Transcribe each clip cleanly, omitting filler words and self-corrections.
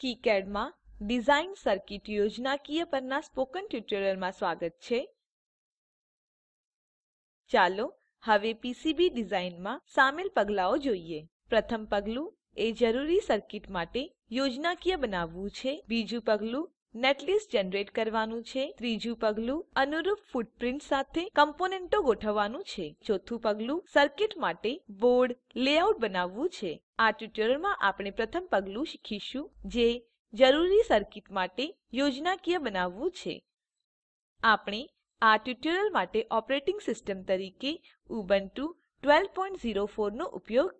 KiCad માં design circuit યોજનાકીય પરના સ્પોકન ટ્યુટોરીયલમાં સ્વાગત છે. ચાલો હવે પીસીબી ડિઝાઇનમાં સામેલ પગલાંઓ જોઈએ. પ્રથમ પગલું એ જરૂરી સર્કિટ માટે યોજનાકીય બનાવવું છે. બીજું પગલું નેટલિસ્ટ જનરેટ કરવાનું છે. ત્રીજું પગલું અનુરૂપ ફૂટપ્રિન્ટ સાથે કમ્પોનન્ટો ગોઠવવાનું છે. ચોથું પગલું સર્કિટ માટે બોર્ડ લેઆઉટ બનાવવું છે. આ ટ્યુટોરીયલમાં આપણે પ્રથમ પગલું શીખીશું જે જરૂરી સર્કિટ માટે યોજનાકીય બનાવવું છે. આપણે આ ટ્યુટોરીયલ માટે ઓપરેટિંગ સિસ્ટમ તરીકે ઉબુન્ટુ 1204 નો ઉપયોગ,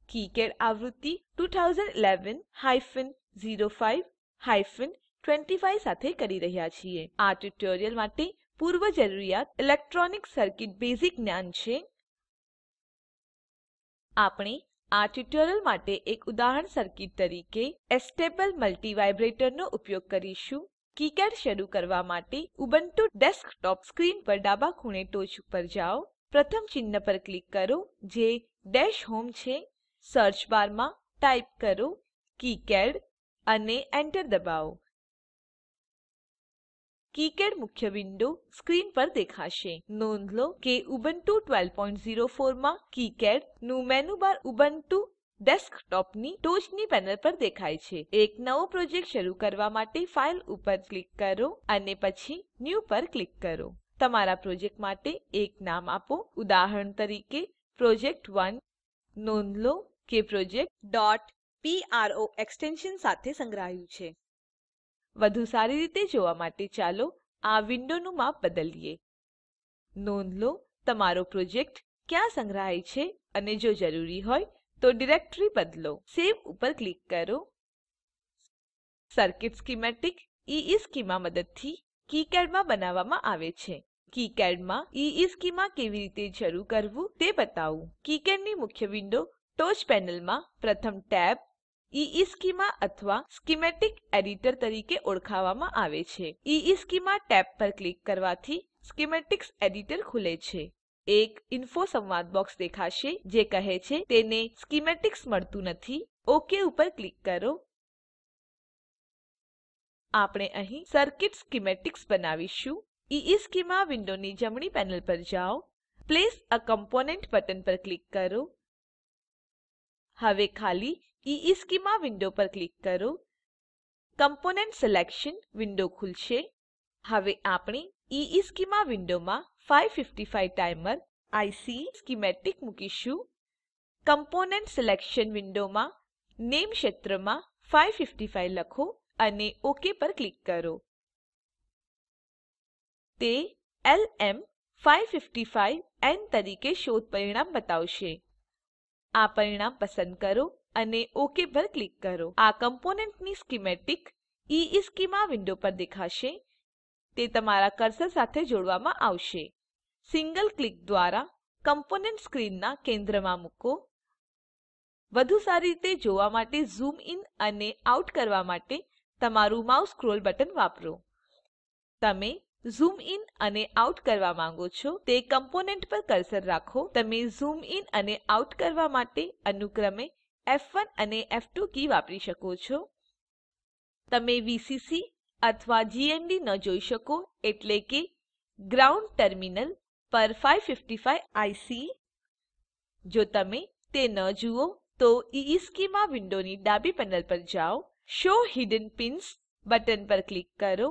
કિકાડ આવૃત્તિ 2011-05-25 સાથે કરી રહ્યા છીએ. આ ટ્યુટોરીયલ માટે પૂર્વજરૂરિયાત ઇલેક્ટ્રોનિક સર્કિટ બેઝિક જ્ઞાન છે. આપણે આ ટ્યુટોરીયલ માટે એક ઉદાહરણ સર્કિટ તરીકે એસ્ટેબલ મલ્ટિવાઇબ્રેટર નો ઉપયોગ કરીશું. કિકાડ શરૂ કરવા માટે ઉબુન્ટુ ડેસ્કટોપ સ્ક્રીન પર ડાબા ખૂણે ટોચ ઉપર જાઓ. પ્રથમ ચિહ્ન પર ક્લિક કરો જે ડેશ હોમ છે. સર્ચ બારમાં ટાઇપ કરો કિકાડ અને એન્ટર દબાવો. કિકાડ મુખ્ય વિન્ડો સ્ક્રીન પર દેખાશે. નોંધ લો કે ઉબુન્ટુ 1204 માં કિકાડ નું મેનુ બાર ઉબુન્ટુ ડેસ્કટોપની ટોચની પેનલ પર દેખાય છે. એક નવો પ્રોજેક્ટ શરૂ કરવા માટે ફાઇલ ઉપર ક્લિક કરો અને પછી ન્યૂ પર ક્લિક કરો. તમારા પ્રોજેક્ટ માટે એક નામ આપો, ઉદાહરણ તરીકે પ્રોજેક્ટ1. નોંધ લો કે પ્રોજેક્ટ .pro એક્સટેન્શન સાથે સંગ્રહાયું છે. વધુ સારી રીતે જોવા માટે ચાલો આ વિન્ડોનું માપ બદલીએ. નોંધ લો તમારો પ્રોજેક્ટ ક્યાં સંગ્રહાય છે અને જો જરૂરી હોય તો ડિરેક્ટરી બદલો. સેવ ઉપર ક્લિક કરો. સર્કિટ સ્કીમેટિક ઇશ્ચેમાં મદદથી કિકાડમાં બનાવવામાં આવે છે. કિકાડમાં ઇશ્ચેમાં કેવી રીતે શરૂ કરવું તે બતાવું. કિકાડની મુખ્ય વિન્ડો ટોચ પેનલમાં પ્રથમ ટેબ ઇશ્ચેમાં અથવા સ્કીમેટિક એડિટર તરીકે ઓળખાવવામાં આવે છે. ઇશ્ચેમાં ટેબ પર ક્લિક કરવાથી સ્કીમેટિક્સ એડિટર ખુલે છે. એક ઇન્ફો સંવાદ બોક્સ દેખાશે જે કહે છે તેને સ્કીમેટિક્સ મળતું નથી. ઓક ઉપર ક્લિક કરો. આપણે અહીં સર્કિટ સ્કીમેટિક્સ બનાવીશું. ઇશ્ચેમાં વિન્ડોની જમણી પેનલ પર જાઓ. પ્લેસ એ કોમ્પોનન્ટ બટન પર ક્લિક કરો. હવે ખાલી ઇશ્ચેમાં વિન્ડો પર ક્લિક કરો. કોમ્પોનન્ટ સિલેક્શન વિન્ડો ખુલશે. હવે આપણે ઇશ્ચેમાં વિન્ડોમાં 555 ટાઈમર આઇસી સ્કીમેટિક મૂકીશું. કોમ્પોનન્ટ સિલેક્શન વિન્ડોમાં નેમ ક્ષેત્રમાં 555 લખો અને ઓક પર ક્લિક કરો. તે LM555N તરીકે શોધ પરિણામ બતાવશે. આ પરિણામ પસંદ કરો અને ઓક પર ક્લિક કરો. આ કમ્પોનન્ટની સ્કીમેટિક ઇશ્ચેમાં વિન્ડો પર દેખાશે. તે તમારા કર્સર સાથે જોડવામાં આવશે. સિંગલ ક્લિક દ્વારા કમ્પોનન્ટ સ્ક્રીનના કેન્દ્રમાં મૂકો. વધુ સારી રીતે જોવા માટે ઝૂમ ઇન અને આઉટ કરવા માટે તમારું માઉસ સ્ક્રોલ બટન વાપરો. તમે ઝૂમ ઇન અને આઉટ કરવા માંગો છો તે કમ્પોનન્ટ પર કર્સર રાખો. તમે ઝૂમ ઇન અને આઉટ કરવા માટે અનુક્રમે F1 અને F2 કી વાપરી શકો છો. તમે વીસીસી અથવા જીએનડી ન જોઈ શકો એટલે કે ગ્રાઉન્ડ ટર્મિનલ પર 555 આઇસી. જો તમે તે ન જુઓ તો ઇશ્ચેમાં વિન્ડોની ડાબી પેનલ પર જાઓ. શો હિડન પિન્સ બટન પર ક્લિક કરો.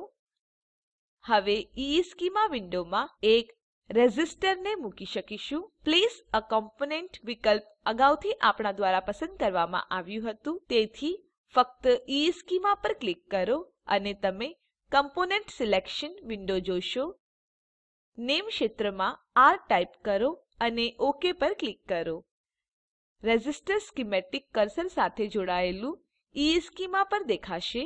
હવે ઇશ્ચેમાં વિન્ડોમાં એક રેઝિસ્ટરને મૂકી શકીશું. પ્લેસ એ કોમ્પોનન્ટ વિકલ્પ અગાઉથી આપણા દ્વારા પસંદ કરવામાં આવ્યું હતું. તેથી ફક્ત ઇશ્ચેમાં પર ક્લિક કરો અને તમે કોમ્પોનન્ટ સિલેક્શન વિન્ડો જોશો. નેમ ક્ષેત્રમાં R ટાઇપ કરો અને ઓક પર ક્લિક કરો. રેઝિસ્ટર સ્કીમેટિક કર્સર સાથે જોડાયેલું ઇશ્ચેમાં પર દેખાશે.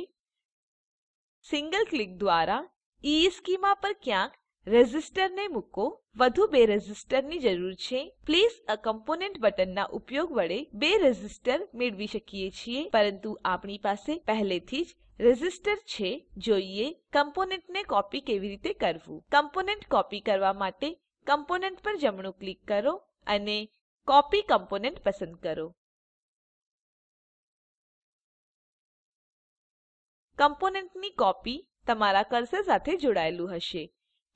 સિંગલ ક્લિક દ્વારા ઇશ્ચેમાં પર ક્યાંક રેઝિસ્ટરને મૂકો. વધુ બે રેઝિસ્ટરની જરૂર છે. પ્લેસ એ કોમ્પોનન્ટ બટનના ઉપયોગ વડે બે રેઝિસ્ટર મેળવી શકીએ છીએ પરંતુ આપણી પાસે પહેલેથી જ રેઝિસ્ટર છે. જોઈએ કમ્પોનન્ટને કોપી કેવી રીતે કરવું. કમ્પોનન્ટ કોપી કરવા માટે કમ્પોનન્ટ પર જમણું ક્લિક કરો અને કોપી કમ્પોનન્ટ પસંદ કરો. કમ્પોનન્ટની કોપી તમારા કર્સર સાથે જોડાયેલું હશે.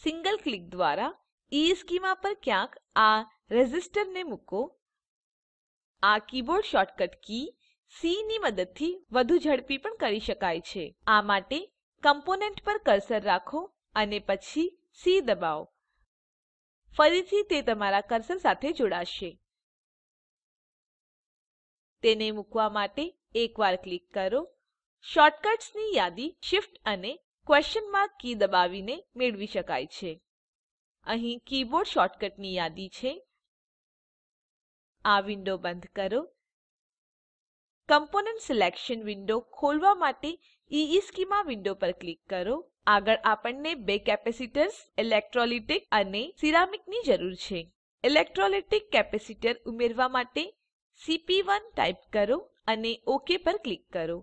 સિંગલ ક્લિક દ્વારા ઇશ્ચેમાં પર ક્યાંક આ રેઝિસ્ટરને મૂકો. આ કીબોર્ડ શોર્ટકટ કી સી ની મદદથી વધુ ઝડપી પણ કરી શકાય છે. આ માટે કમ્પોનન્ટ પર કર્સર રાખો અને પછી સી દબાવો. ફરીથી તે તમારા કર્સર સાથે જોડાશે. તેને મૂકવા માટે એકવાર ક્લિક કરો. શોર્ટકટ્સની યાદી Shift અને ક્વેશ્ચન માર્ક કી દબાવીને મેળવી શકાય છે. અહીં કીબોર્ડ શોર્ટકટની યાદી છે. આ વિન્ડો બંધ કરો. કમ્પોનન્ટ સિલેક્શન વિન્ડો ખોલવા માટે ઇશ્ચેમાં વિન્ડો પર ક્લિક કરો. આગળ આપણને બે કેપેસિટર્સ, ઇલેક્ટ્રોલિટિક અને સિરામિકની જરૂર છે. ઇલેક્ટ્રોલિટિક કેપેસિટર ઉમેરવા માટે CP1 ટાઈપ કરો અને OK પર ક્લિક કરો.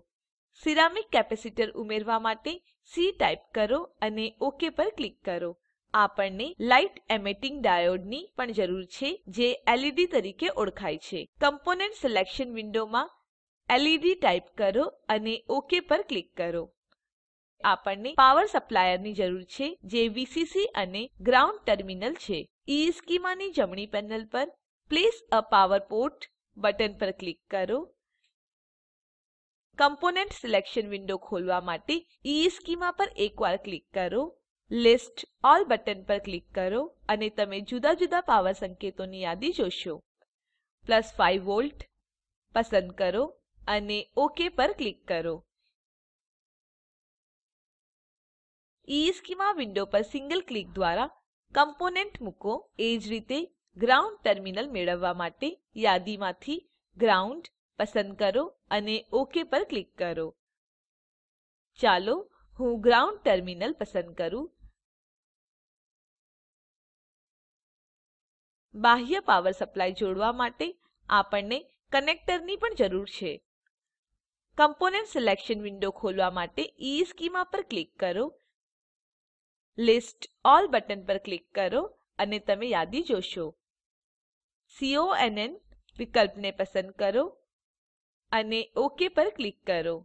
સિરામિક કેપેસિટર ઉમેરવા માટે C ટાઈપ કરો અને OK પર ક્લિક કરો. આપણને લાઇટ એમિટિંગ ડાયોડની પણ જરૂર છે, જે LED તરીકે ઓળખાય છે. કમ્પોનન્ટ સિલેક્શન વિન્ડોમાં LED ટાઈપ કરો અને OK પર ક્લિક કરો. આપણને પાવર સપ્લાયરની જરૂર છે, જે VCC અને ગ્રાઉન્ડ ટર્મિનલ છે. ઇશ્ચેમાની જમણી પેનલ પર પ્લેસ અ પાવર પોર્ટ બટન પર ક્લિક કરો. કમ્પોનન્ટ સિલેક્શન વિન્ડો ખોલવા માટે ઇશ્ચેમાં પર એકવાર ક્લિક કરો. લિસ્ટ ઓલ બટન પર ક્લિક કરો અને તમે જુદા જુદા પાવર સંકેતોની યાદી જોશો. +5 વોલ્ટ પસંદ કરો અને OK પર ક્લિક કરો. ઇશ્ચેમાં વિન્ડો પર સિંગલ ક્લિક દ્વારા કમ્પોનન્ટ મૂકો. એ જ રીતે ગ્રાઉન્ડ ટર્મિનલ મેળવવા માટે યાદીમાંથી ગ્રાઉન્ડ પસંદ કરો અને OK પર ક્લિક કરો. ચાલો હું ગ્રાઉન્ડ ટર્મિનલ પસંદ કરું. બાહ્ય પાવર સપ્લાય જોડવા માટે આપણને કનેક્ટરની પણ જરૂર છે. કમ્પોનન્ટ સિલેક્શન વિન્ડો ખોલવા માટે ઇશ્ચેમાં પર ક્લિક કરો. લિસ્ટ ઓલ બટન પર ક્લિક કરો અને તમે યાદી જોશો. CONN વિકલ્પને પસંદ કરો અને OK પર ક્લિક કરો.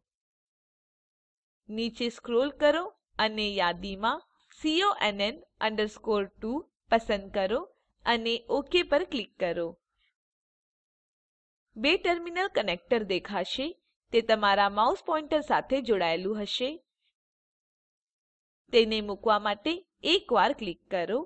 નીચે સ્ક્રોલ કરો અને યાદીમાં CONN_2 પસંદ કરો અને OK પર ક્લિક કરો. બે ટર્મિનલ કનેક્ટર દેખાશે. તે તમારા માઉસ પોઇન્ટર સાથે જોડાયેલું હશે. તેને મૂકવા માટે એકવાર ક્લિક કરો.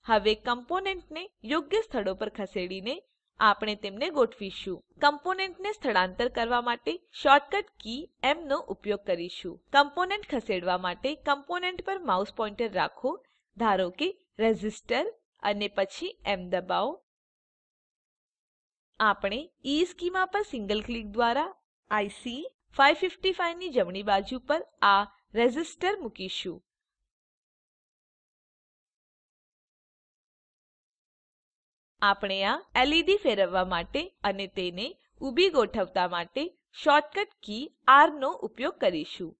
હવે કમ્પોનન્ટને યોગ્ય સ્થળો પર ખસેડીને આપણે તેમને ગોઠવીશું. કમ્પોનન્ટને સ્થળાંતર કરવા માટે શોર્ટકટ કી એમ નો ઉપયોગ કરીશું. કમ્પોનન્ટ ખસેડવા માટે કમ્પોનન્ટ પર માઉસ પોઇન્ટર રાખો. ધારો કે રેઝિસ્ટર અને પછી એમ દબાવો. આપણે ઇશ્ચેમાં પર સિંગલ ક્લિક દ્વારા IC 555 ની જમણી બાજુ પર આ રેઝિસ્ટર મૂકીશું. આપણે આ LED ફેરવવા માટે અને તેને ઊભી ગોઠવતા માટે શોર્ટકટ કી R નો ઉપયોગ કરીશું.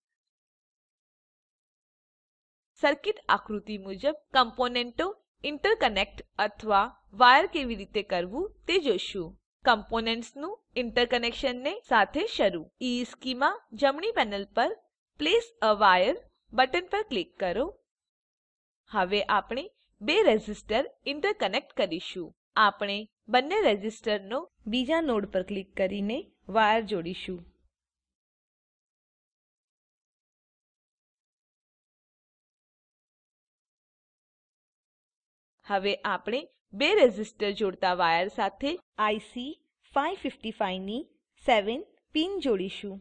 સર્કિટ આકૃતિ મુજબ કમ્પોનન્ટો ઇન્ટરકનેક્ટ અથવા વાયર કેવી રીતે કરવું તે જોશું. કમ્પોનન્ટ્સનું ઇન્ટરકનેક્શનને સાથે શરૂ. ઇશ્ચેમાં જમણી પેનલ પર પ્લેસ અ વાયર બટન પર ક્લિક કરો. હવે આપણે બે રેઝિસ્ટર ઇન્ટરકનેક્ટ કરીશું. આપણે બંને રેઝિસ્ટરનો બીજા નોડ પર ક્લિક કરીને વાયર જોડીશું. હવે આપણે બે રેઝિસ્ટર જોડતા વાયર સાથે IC 555 ની 7 પિન જોડીશું.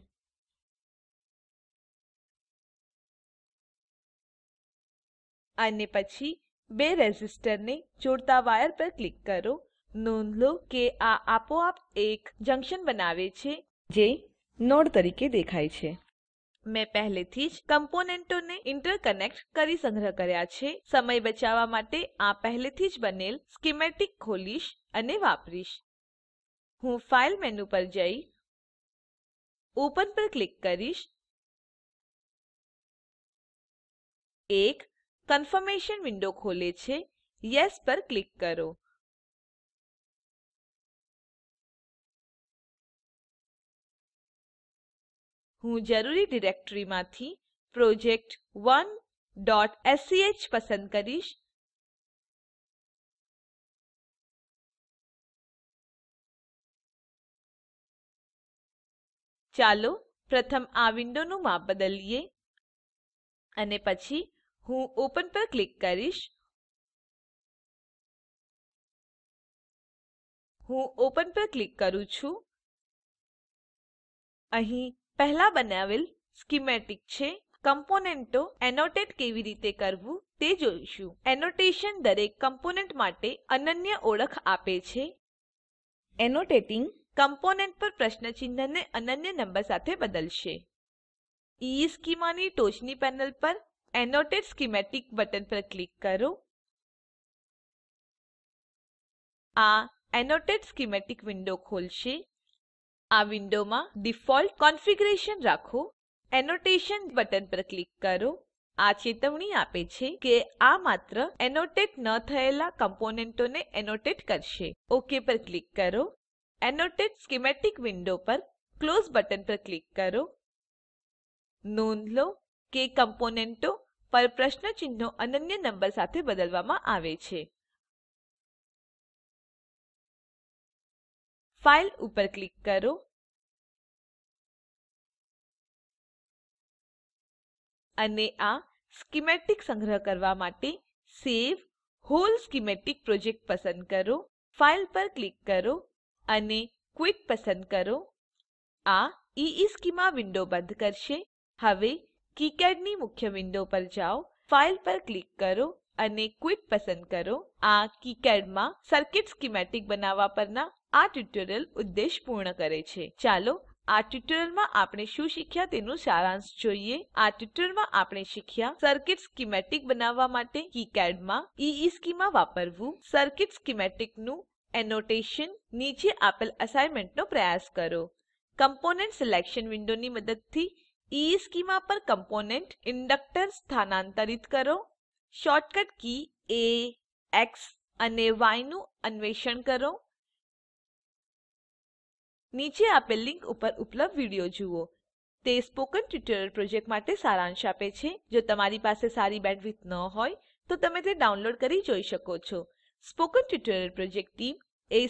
અને પછી બે રેઝિસ્ટરને જોડતા વાયર પર ક્લિક કરો. નોંધ લો કે આ આપોઆપ એક જંક્શન બનાવે છે, જે નોડ તરીકે દેખાય છે. મેં પહેલેથી જ કમ્પોનન્ટોને ઇન્ટરકનેક્ટ કરી સંગ્રહ કર્યા છે. સમય બચાવવા માટે આ પહેલેથી જ બનેલ સ્કીમેટિક ખોલીશ અને વાપરીશ. હું ફાઇલ મેનુ પર જઈ ઓપન પર ક્લિક કરીશ. એક કન્ફર્મેશન વિન્ડો ખોલે છે. યેસ પર ક્લિક કરો. હું જરૂરી ડિરેક્ટરીમાંથી project1.sch પસંદ કરીશ. ચાલો પ્રથમ આ વિન્ડોનું માપ બદલીએ અને પછી હું ઓપન પર ક્લિક કરીશ. હું ઓપન પર ક્લિક કરું છું. અહીં પહેલા બનાવેલ સ્કીમેટિક છે. કમ્પોનેન્ટો એનોટેટ કેવી રીતે કરવું તે જોઈશું. એનોટેશન દરેક કમ્પોનેન્ટ માટે અનન્ય ઓળખ આપે છે. એનોટેટિંગ કમ્પોનેન્ટ પર પ્રશ્ન ચિહ્નને અનન્ય નંબર સાથે બદલશે. ઇશ્ચેમાં ની ટોચની પેનલ પર એનોટેટ સ્કીમેટિક બટન પર ક્લિક કરો. આ એનોટેટ સ્કીમેટિક વિન્ડો ખોલશે. આ વિન્ડોમાં ડિફોલ્ટ કોન્ફિગરેશન રાખો. એનોટેશન બટન પર ક્લિક કરો. આ ચેતવણી આપે છે કે આ માત્ર એનોટેટ ન થયેલા કમ્પોનેન્ટોને એનોટેટ કરશે. ઓક પર ક્લિક કરો. એનોટેટ સ્કીમેટિક વિન્ડો પર ક્લોઝ બટન પર ક્લિક કરો. નોંધ લો કે કમ્પોનેન્ટો પર પ્રશ્ન ચિહ્નો અનન્ય નંબર સાથે બદલવામાં આવે છે. ફાઇલ ઉપર ક્લિક કરો અને આ સ્કીમેટિક સંગ્રહ કરવા માટે સેવ હોલ સ્કીમેટિક પ્રોજેક્ટ પસંદ કરો. ફાઇલ પર ક્લિક કરો અને ક્વિટ પસંદ કરો. આ ઇશ્ચેમાં વિન્ડો બંધ કરશે. હવે કિકાડ ની મુખ્ય વિન્ડો પર જાઓ. ફાઇલ પર ક્લિક કરો અને ક્વિટ પસંદ કરો. આ કિકાડ માં સર્કિટ સ્કીમેટિક બનાવવા પરના આ ટ્યુટોરીયલ ઉદ્દેશ પૂર્ણ કરે છે. ચાલો આ ટ્યુટોરીયલમાં આપણે શું શીખ્યા તેનું સારાંશ જોઈએ. આ ટ્યુટોરીયલમાં આપણે શીખ્યા સર્કિટ સ્કીમેટિક બનાવવા માટે કિકાડ માં ઇશ્ચેમાં વાપરવું. સર્કિટ સ્કીમેટિક નું એનોટેશન. નીચે આપેલ અસાઇનમેન્ટનો પ્રયાસ કરો. કમ્પોનન્ટ સિલેક્શન વિન્ડોની મદદથી ઇશ્ચેમાં પર કમ્પોનન્ટ ઇન્ડક્ટર સ્થાનાંતરિત કરો. શોર્ટકટ કી એ એક્સ અને ય નું અન્વેષણ કરો. નીચે આપેલ લિંક ઉપર ઉપલબ્ધ વિડીયો જુઓ. તે સ્પોકન ટ્યુટોરીયલ પ્રોજેક્ટ માટે સારાંશ આપે છે. જો તમારી પાસે સારી બેન્ડવિડ્થ ન હોય તો તમે તે ડાઉનલોડ કરી જોઈ શકો છો. Spoken tutorial project team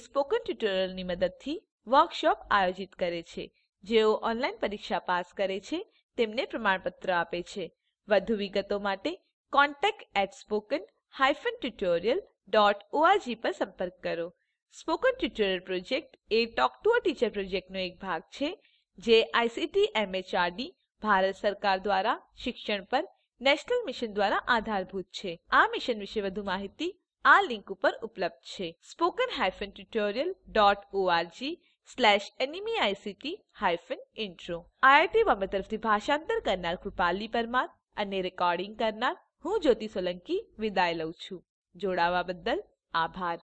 spoken ટ્યુટોરીયલોની મદદથી વર્કશોપ આયોજિત કરે છે. જેઓ ઓનલાઈન પરીક્ષા પાસ કરે છે તેમને પ્રમાણપત્ર આપે છે. વધુ વિગતો માટે contact@spoken-tutorial.org પર સંપર્ક કરો. Spoken tutorial project A talk to a teacher પ્રોજેક્ટનો એક ભાગ છે જે આઇસીટી એમએચઆરડી ભારત સરકાર દ્વારા શિક્ષણ પર નેશનલ મિશન દ્વારા આધારભૂત છે. આ મિશન વિશે વધુ માહિતી આ લિંક ઉપર ઉપલબ્ધ છે. spoken-tutorial.org/nmeict-intro. આઈઆઈટી બોમ્બે તરફથી ભાષાંતર કરનાર કૃપાલી પરમાર અને રેકોર્ડિંગ કરનાર હું જ્યોતિ સોલંકી વિદાય લઉં છું. જોડાવા બદ્દલ આભાર.